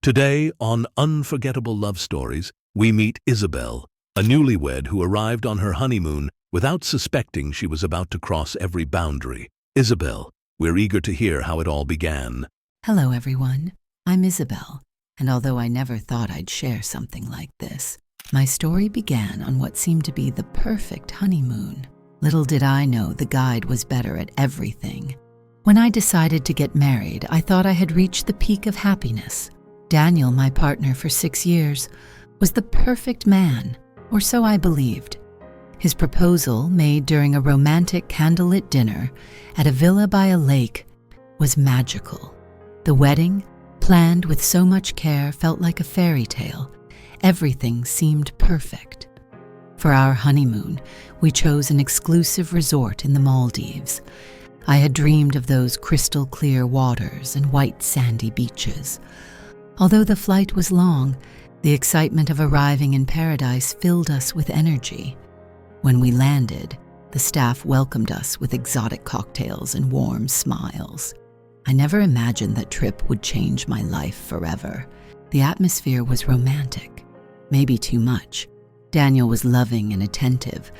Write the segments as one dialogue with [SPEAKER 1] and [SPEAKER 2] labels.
[SPEAKER 1] Today, on Unforgettable Love Stories, we meet Isabel, a newlywed who arrived on her honeymoon without suspecting she was about to cross every boundary. Isabel, we're eager to hear how it all began.
[SPEAKER 2] Hello, everyone. I'm Isabel, and although I never thought I'd share something like this, my story began on what seemed to be the perfect honeymoon. Little did I know the guide was better at everything. When I decided to get married, I thought I had reached the peak of happiness. Daniel, my partner for 6 years, was the perfect man, or so I believed. His proposal, made during a romantic candlelit dinner at a villa by a lake, was magical. The wedding, planned with so much care, felt like a fairy tale. Everything seemed perfect. For our honeymoon, we chose an exclusive resort in the Maldives. I had dreamed of those crystal clear waters and white sandy beaches. Although the flight was long, the excitement of arriving in paradise filled us with energy. When we landed, the staff welcomed us with exotic cocktails and warm smiles. I never imagined that trip would change my life forever. The atmosphere was romantic, maybe too much. Daniel was loving and attentive,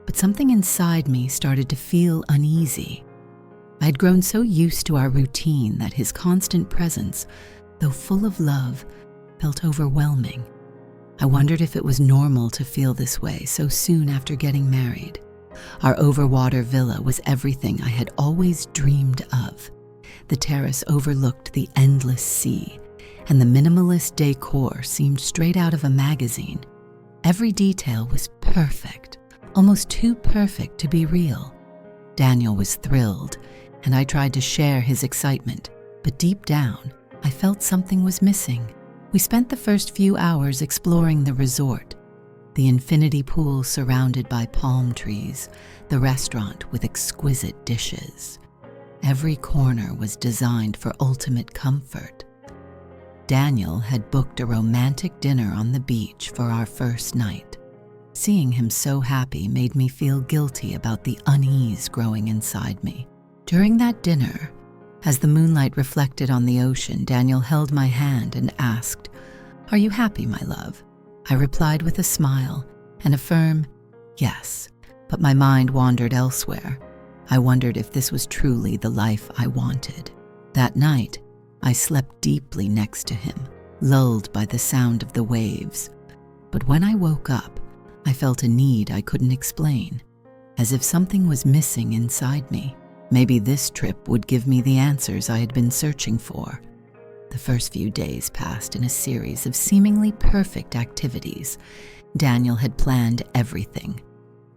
[SPEAKER 2] but something inside me started to feel uneasy. I had grown so used to our routine that his constant presence, though full of love, felt overwhelming. I wondered if it was normal to feel this way so soon after getting married. Our overwater villa was everything I had always dreamed of. The terrace overlooked the endless sea, and the minimalist decor seemed straight out of a magazine. Every detail was perfect, almost too perfect to be real. Daniel was thrilled, and I tried to share his excitement, but deep down, I felt something was missing. We spent the first few hours exploring the resort, the infinity pool surrounded by palm trees, the restaurant with exquisite dishes. Every corner was designed for ultimate comfort. Daniel had booked a romantic dinner on the beach for our first night. Seeing him so happy made me feel guilty about the unease growing inside me. During that dinner, as the moonlight reflected on the ocean, Daniel held my hand and asked, "Are you happy, my love?" I replied with a smile and a firm yes, but my mind wandered elsewhere. I wondered if this was truly the life I wanted. That night, I slept deeply next to him, lulled by the sound of the waves. But when I woke up, I felt a need I couldn't explain, as if something was missing inside me. Maybe this trip would give me the answers I had been searching for. The first few days passed in a series of seemingly perfect activities. Daniel had planned everything.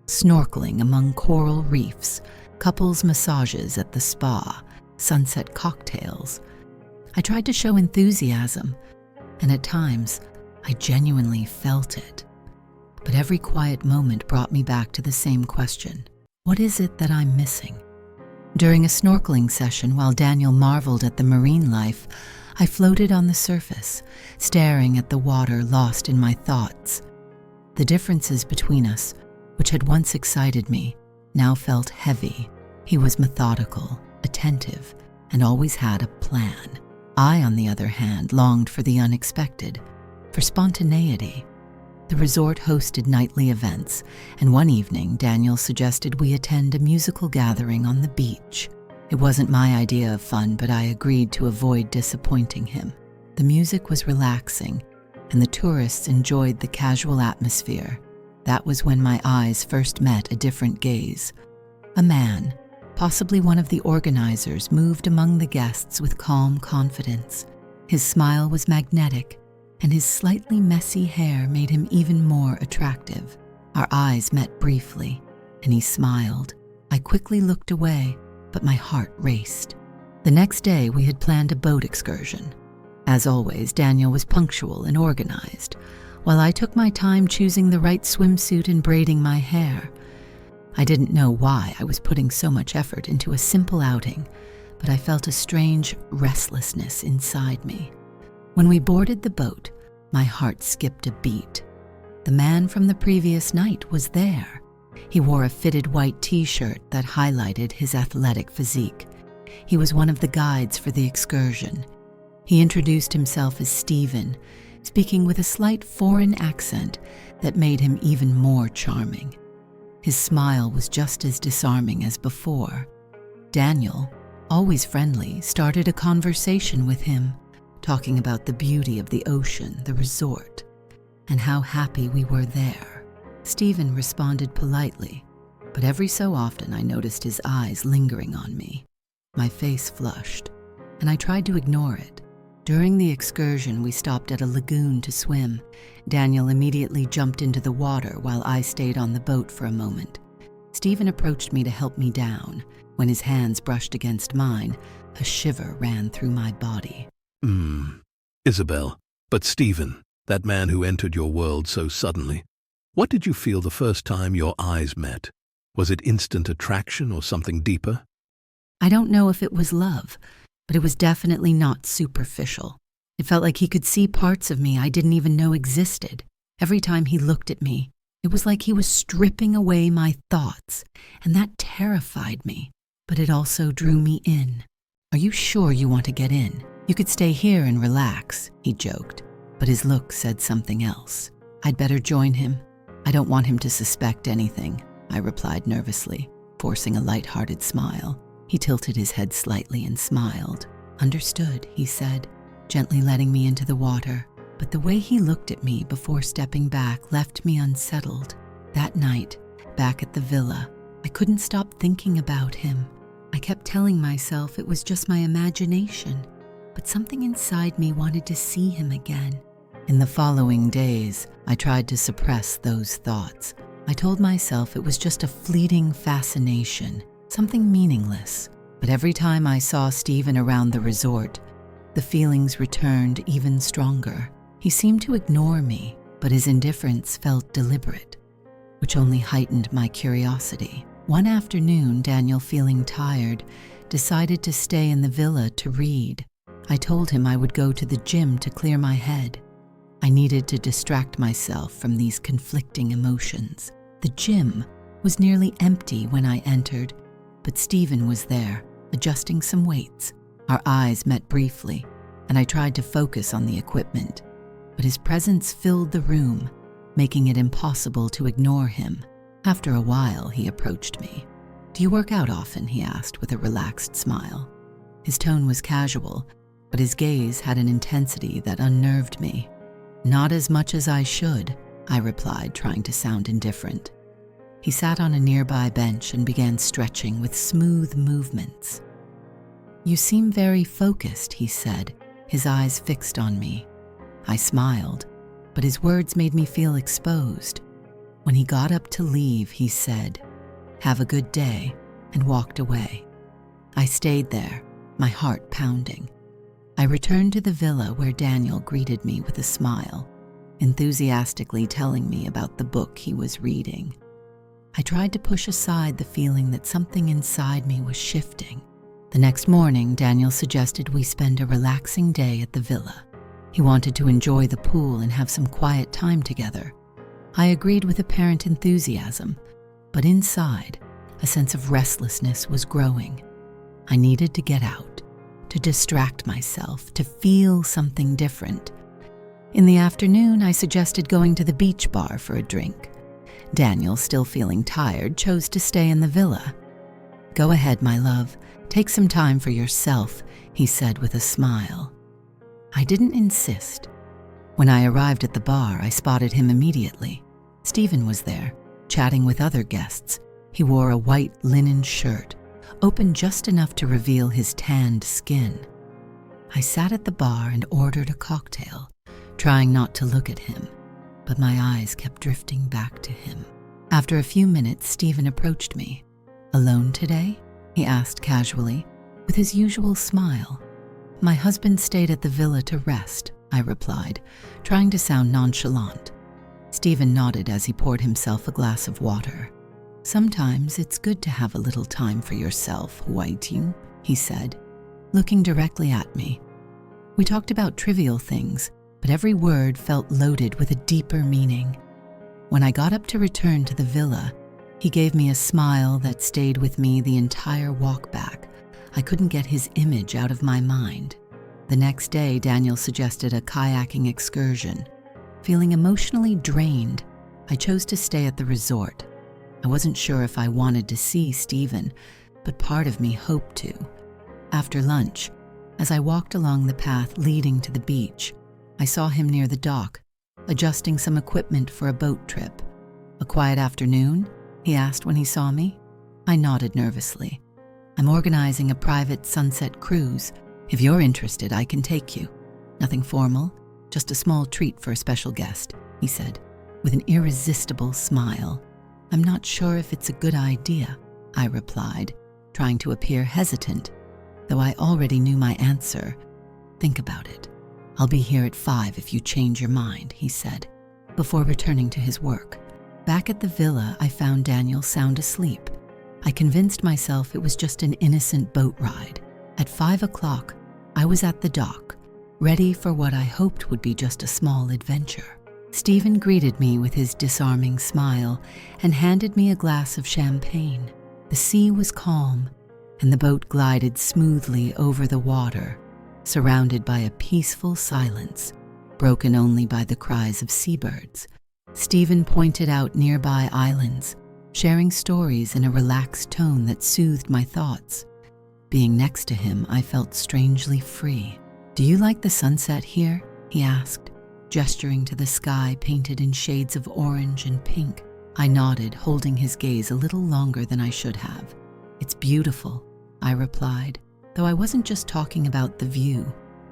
[SPEAKER 2] Snorkeling among coral reefs, couples massages at the spa, sunset cocktails. I tried to show enthusiasm, and at times, I genuinely felt it. But every quiet moment brought me back to the same question. What is it that I'm missing? During a snorkeling session, while Daniel marveled at the marine life, I floated on the surface, staring at the water, lost in my thoughts. The differences between us, which had once excited me, now felt heavy. He was methodical, attentive, and always had a plan. I, on the other hand, longed for the unexpected, for spontaneity. The resort hosted nightly events, and one evening Daniel suggested we attend a musical gathering on the beach. It wasn't my idea of fun, but I agreed to avoid disappointing him. The music was relaxing, and the tourists enjoyed the casual atmosphere. That was when my eyes first met a different gaze. A man, possibly one of the organizers, moved among the guests with calm confidence. His smile was magnetic, and his slightly messy hair made him even more attractive. Our eyes met briefly, and he smiled. I quickly looked away, but my heart raced. The next day, we had planned a boat excursion. As always, Daniel was punctual and organized, while I took my time choosing the right swimsuit and braiding my hair. I didn't know why I was putting so much effort into a simple outing, but I felt a strange restlessness inside me. When we boarded the boat, my heart skipped a beat. The man from the previous night was there. He wore a fitted white t-shirt that highlighted his athletic physique. He was one of the guides for the excursion. He introduced himself as Stephen, speaking with a slight foreign accent that made him even more charming. His smile was just as disarming as before. Daniel, always friendly, started a conversation with him, talking about the beauty of the ocean, the resort, and how happy we were there. Stephen responded politely, but every so often I noticed his eyes lingering on me. My face flushed, and I tried to ignore it. During the excursion, we stopped at a lagoon to swim. Daniel immediately jumped into the water while I stayed on the boat for a moment. Stephen approached me to help me down. When his hands brushed against mine, a shiver ran through my body.
[SPEAKER 1] Isabel, but Stephen, that man who entered your world so suddenly, what did you feel the first time your eyes met? Was it instant attraction or something deeper?
[SPEAKER 2] I don't know if it was love, but it was definitely not superficial. It felt like he could see parts of me I didn't even know existed. Every time he looked at me, it was like he was stripping away my thoughts, and that terrified me. But it also drew me in. "Are you sure you want to get in? You could stay here and relax," he joked, but his look said something else. "I'd better join him. I don't want him to suspect anything," I replied nervously, forcing a light-hearted smile. He tilted his head slightly and smiled. "Understood," he said, gently letting me into the water. But the way he looked at me before stepping back left me unsettled. That night, back at the villa, I couldn't stop thinking about him. I kept telling myself it was just my imagination, but something inside me wanted to see him again. In the following days, I tried to suppress those thoughts. I told myself it was just a fleeting fascination, something meaningless. But every time I saw Stephen around the resort, the feelings returned even stronger. He seemed to ignore me, but his indifference felt deliberate, which only heightened my curiosity. One afternoon, Daniel, feeling tired, decided to stay in the villa to read. I told him I would go to the gym to clear my head. I needed to distract myself from these conflicting emotions. The gym was nearly empty when I entered, but Stephen was there, adjusting some weights. Our eyes met briefly, and I tried to focus on the equipment, but his presence filled the room, making it impossible to ignore him. After a while, he approached me. "Do you work out often?" he asked with a relaxed smile. His tone was casual, but his gaze had an intensity that unnerved me. "Not as much as I should," I replied, trying to sound indifferent. He sat on a nearby bench and began stretching with smooth movements. "You seem very focused," he said, his eyes fixed on me. I smiled, but his words made me feel exposed. When he got up to leave, he said, "Have a good day," and walked away. I stayed there, my heart pounding. I returned to the villa where Daniel greeted me with a smile, enthusiastically telling me about the book he was reading. I tried to push aside the feeling that something inside me was shifting. The next morning, Daniel suggested we spend a relaxing day at the villa. He wanted to enjoy the pool and have some quiet time together. I agreed with apparent enthusiasm, but inside, a sense of restlessness was growing. I needed to get out, to distract myself, to feel something different. In the afternoon, I suggested going to the beach bar for a drink. Daniel, still feeling tired, chose to stay in the villa. "Go ahead, my love. Take some time for yourself," he said with a smile. I didn't insist. When I arrived at the bar, I spotted him immediately. Stephen was there, chatting with other guests. He wore a white linen shirt, open just enough to reveal his tanned skin. I sat at the bar and ordered a cocktail, trying not to look at him, but my eyes kept drifting back to him. After a few minutes, Stephen approached me. "Alone today?" he asked casually, with his usual smile. "My husband stayed at the villa to rest," I replied, trying to sound nonchalant. Stephen nodded as he poured himself a glass of water. "Sometimes it's good to have a little time for yourself, Huaitiu," he said, looking directly at me. We talked about trivial things, but every word felt loaded with a deeper meaning. When I got up to return to the villa, he gave me a smile that stayed with me the entire walk back. I couldn't get his image out of my mind. The next day, Daniel suggested a kayaking excursion. Feeling emotionally drained, I chose to stay at the resort. I wasn't sure if I wanted to see Stephen, but part of me hoped to. After lunch, as I walked along the path leading to the beach, I saw him near the dock, adjusting some equipment for a boat trip. "A quiet afternoon?" he asked when he saw me. I nodded nervously. "I'm organizing a private sunset cruise. If you're interested, I can take you." "Nothing formal, just a small treat for a special guest," he said, with an irresistible smile. "I'm not sure if it's a good idea," I replied, trying to appear hesitant, though I already knew my answer. "Think about it. I'll be here at 5 if you change your mind," he said, before returning to his work. Back at the villa, I found Daniel sound asleep. I convinced myself it was just an innocent boat ride. At 5 o'clock, I was at the dock, ready for what I hoped would be just a small adventure. Stephen greeted me with his disarming smile and handed me a glass of champagne. The sea was calm, and the boat glided smoothly over the water, surrounded by a peaceful silence, broken only by the cries of seabirds. Stephen pointed out nearby islands, sharing stories in a relaxed tone that soothed my thoughts. Being next to him, I felt strangely free. "Do you like the sunset here?" he asked, gesturing to the sky painted in shades of orange and pink. I nodded, holding his gaze a little longer than I should have. "It's beautiful," I replied, though I wasn't just talking about the view.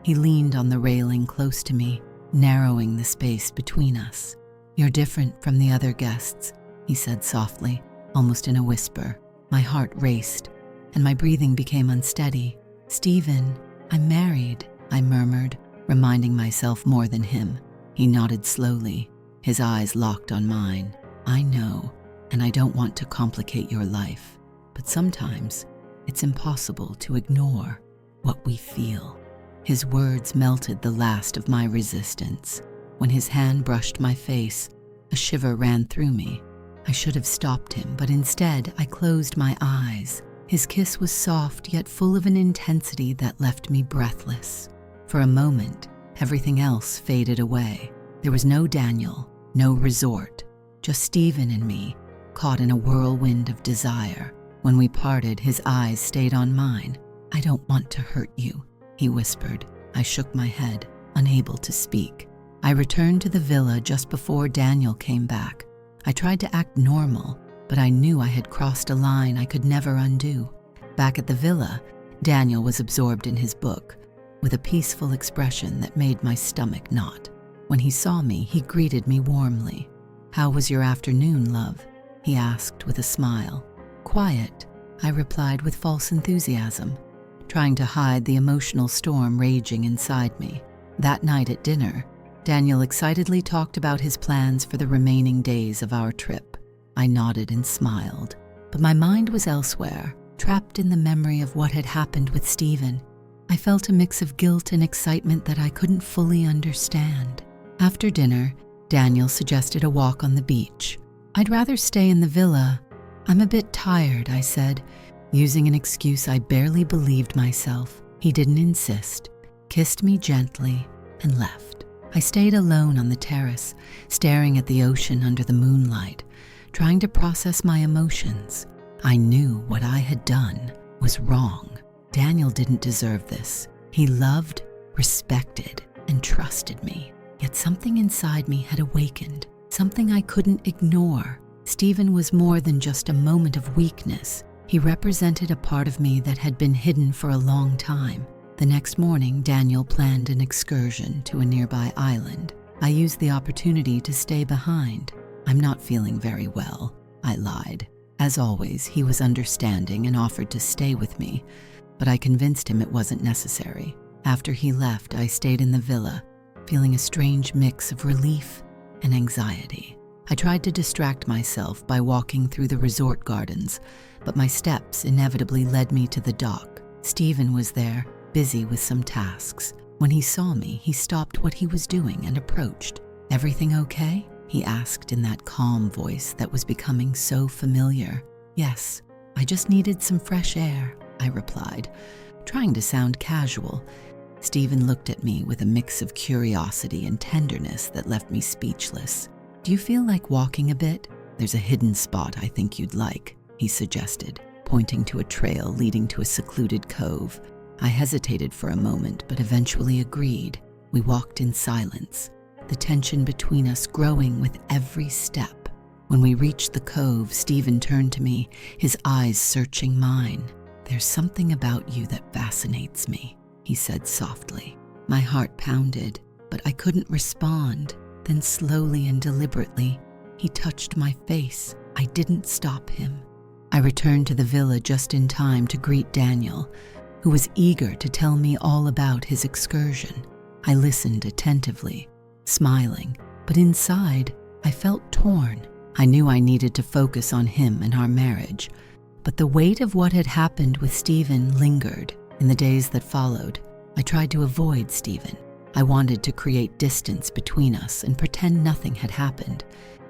[SPEAKER 2] He leaned on the railing close to me, narrowing the space between us. "You're different from the other guests," he said softly, almost in a whisper. My heart raced, and my breathing became unsteady. "Stephen, I'm married," I murmured, reminding myself more than him. He nodded slowly, his eyes locked on mine. "I know, and I don't want to complicate your life, but sometimes it's impossible to ignore what we feel." His words melted the last of my resistance. When his hand brushed my face, a shiver ran through me. I should have stopped him, but instead I closed my eyes. His kiss was soft, yet full of an intensity that left me breathless. For a moment, everything else faded away. There was no Daniel, no resort, just Stephen and me, caught in a whirlwind of desire. When we parted, his eyes stayed on mine. "I don't want to hurt you," he whispered. I shook my head, unable to speak. I returned to the villa just before Daniel came back. I tried to act normal, but I knew I had crossed a line I could never undo. Back at the villa, Daniel was absorbed in his book, with a peaceful expression that made my stomach knot. When he saw me, he greeted me warmly. "How was your afternoon, love?" he asked with a smile. "Quiet," I replied with false enthusiasm, trying to hide the emotional storm raging inside me. That night at dinner, Daniel excitedly talked about his plans for the remaining days of our trip. I nodded and smiled, but my mind was elsewhere, trapped in the memory of what had happened with Stephen. I felt a mix of guilt and excitement that I couldn't fully understand. After dinner, Daniel suggested a walk on the beach. "I'd rather stay in the villa. I'm a bit tired," I said, using an excuse I barely believed myself. He didn't insist, kissed me gently, and left. I stayed alone on the terrace, staring at the ocean under the moonlight, trying to process my emotions. I knew what I had done was wrong. Daniel didn't deserve this. He loved, respected, and trusted me. Yet something inside me had awakened, something I couldn't ignore. Stephen was more than just a moment of weakness. He represented a part of me that had been hidden for a long time. The next morning, Daniel planned an excursion to a nearby island. I used the opportunity to stay behind. "I'm not feeling very well," I lied. As always, he was understanding and offered to stay with me, but I convinced him it wasn't necessary. After he left, I stayed in the villa, feeling a strange mix of relief and anxiety. I tried to distract myself by walking through the resort gardens, but my steps inevitably led me to the dock. Stephen was there, busy with some tasks. When he saw me, he stopped what he was doing and approached. "Everything okay?" he asked in that calm voice that was becoming so familiar. "Yes, I just needed some fresh air," I replied, trying to sound casual. Stephen looked at me with a mix of curiosity and tenderness that left me speechless. "Do you feel like walking a bit? There's a hidden spot I think you'd like," he suggested, pointing to a trail leading to a secluded cove. I hesitated for a moment, but eventually agreed. We walked in silence, the tension between us growing with every step. When we reached the cove, Stephen turned to me, his eyes searching mine. "There's something about you that fascinates me," he said softly. My heart pounded, but I couldn't respond. Then slowly and deliberately, he touched my face. I didn't stop him. I returned to the villa just in time to greet Daniel, who was eager to tell me all about his excursion. I listened attentively, smiling, but inside, I felt torn. I knew I needed to focus on him and our marriage, but the weight of what had happened with Stephen lingered. In the days that followed, I tried to avoid Stephen. I wanted to create distance between us and pretend nothing had happened.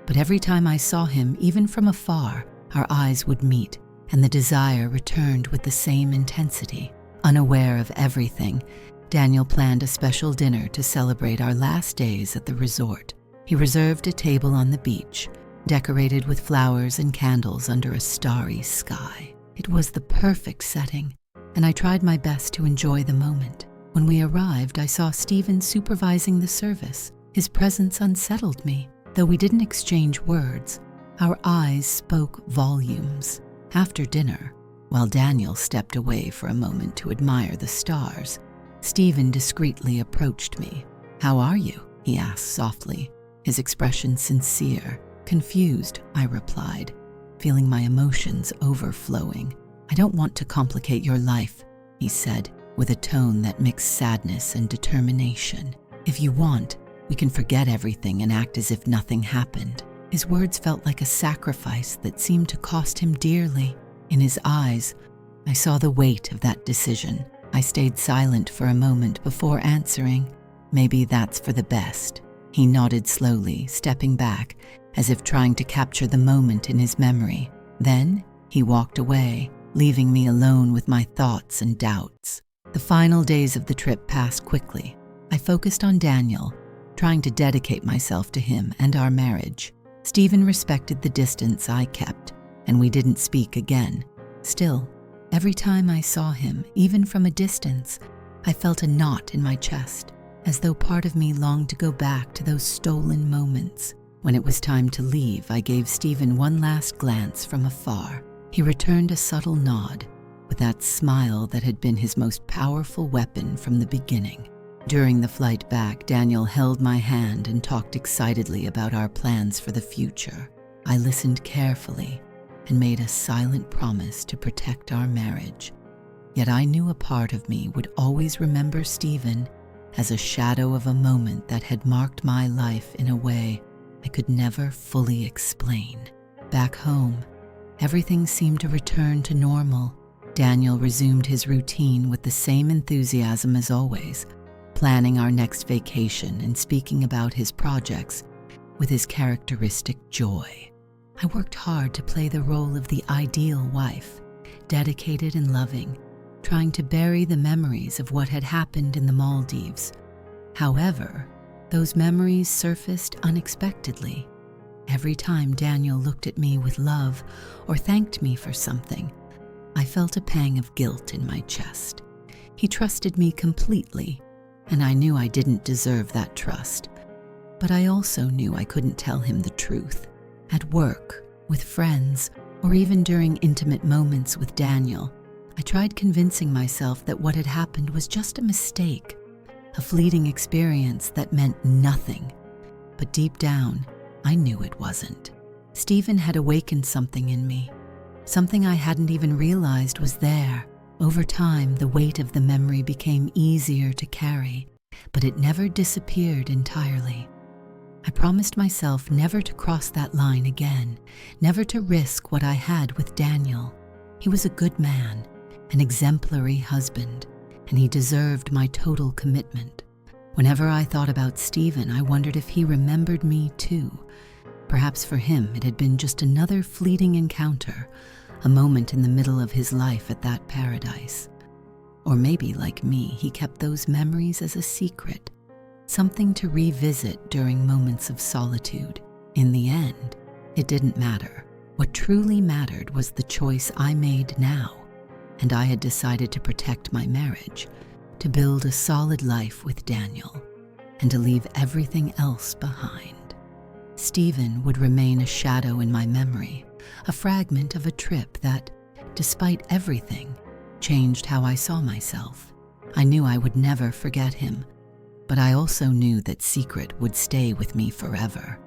[SPEAKER 2] But every time I saw him, even from afar, our eyes would meet, and the desire returned with the same intensity. Unaware of everything, Daniel planned a special dinner to celebrate our last days at the resort. He reserved a table on the beach, decorated with flowers and candles under a starry sky. It was the perfect setting, and I tried my best to enjoy the moment. When we arrived, I saw Stephen supervising the service. His presence unsettled me. Though we didn't exchange words, our eyes spoke volumes. After dinner, while Daniel stepped away for a moment to admire the stars, Stephen discreetly approached me. "How are you?" he asked softly, his expression sincere. "Confused," I replied, feeling my emotions overflowing. "I don't want to complicate your life," he said, with a tone that mixed sadness and determination. "If you want, we can forget everything and act as if nothing happened." His words felt like a sacrifice that seemed to cost him dearly. In his eyes, I saw the weight of that decision. I stayed silent for a moment before answering. "Maybe that's for the best." He nodded slowly, stepping back, as if trying to capture the moment in his memory. Then he walked away, leaving me alone with my thoughts and doubts. The final days of the trip passed quickly. I focused on Daniel, trying to dedicate myself to him and our marriage. Stephen respected the distance I kept, and we didn't speak again. Still, every time I saw him, even from a distance, I felt a knot in my chest, as though part of me longed to go back to those stolen moments. When it was time to leave, I gave Stephen one last glance from afar. He returned a subtle nod, with that smile that had been his most powerful weapon from the beginning. During the flight back, Daniel held my hand and talked excitedly about our plans for the future. I listened carefully and made a silent promise to protect our marriage. Yet I knew a part of me would always remember Stephen as a shadow of a moment that had marked my life in a way I could never fully explain. Back home, everything seemed to return to normal. Daniel resumed his routine with the same enthusiasm as always, planning our next vacation and speaking about his projects with his characteristic joy. I worked hard to play the role of the ideal wife, dedicated and loving, trying to bury the memories of what had happened in the Maldives. However, those memories surfaced unexpectedly. Every time Daniel looked at me with love or thanked me for something, I felt a pang of guilt in my chest. He trusted me completely, and I knew I didn't deserve that trust. But I also knew I couldn't tell him the truth. At work, with friends, or even during intimate moments with Daniel, I tried convincing myself that what had happened was just a mistake, a fleeting experience that meant nothing. But deep down, I knew it wasn't. Stephen had awakened something in me, something I hadn't even realized was there. Over time, the weight of the memory became easier to carry, but it never disappeared entirely. I promised myself never to cross that line again, never to risk what I had with Daniel. He was a good man, an exemplary husband, and he deserved my total commitment. Whenever I thought about Stephen, I wondered if he remembered me too. Perhaps for him it had been just another fleeting encounter, a moment in the middle of his life at that paradise. Or maybe, like me, he kept those memories as a secret, something to revisit during moments of solitude. In the end, it didn't matter. What truly mattered was the choice I made now, and I had decided to protect my marriage, to build a solid life with Daniel, and to leave everything else behind. Stephen would remain a shadow in my memory, a fragment of a trip that, despite everything, changed how I saw myself. I knew I would never forget him, but I also knew that secret would stay with me forever.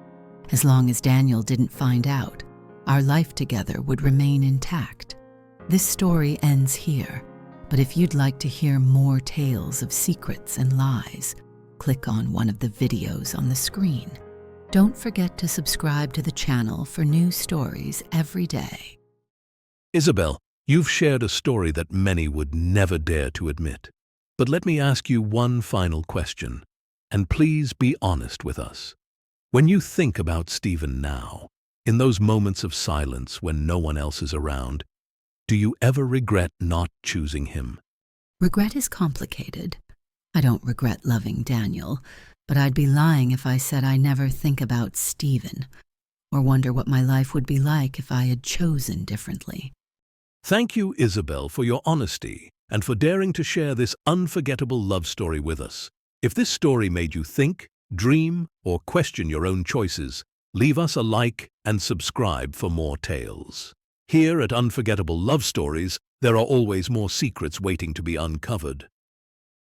[SPEAKER 2] As long as Daniel didn't find out, our life together would remain intact. This story ends here, but if you'd like to hear more tales of secrets and lies, click on one of the videos on the screen. Don't forget to subscribe to the channel for new stories every day.
[SPEAKER 1] Isabel, you've shared a story that many would never dare to admit. But let me ask you one final question, and please be honest with us. When you think about Stephen now, in those moments of silence when no one else is around, do you ever regret not choosing him?
[SPEAKER 2] Regret is complicated. I don't regret loving Daniel, but I'd be lying if I said I never think about Stephen, or wonder what my life would be like if I had chosen differently.
[SPEAKER 1] Thank you, Isabel, for your honesty and for daring to share this unforgettable love story with us. If this story made you think, dream, or question your own choices, leave us a like and subscribe for more tales. Here at Unforgettable Love Stories, there are always more secrets waiting to be uncovered.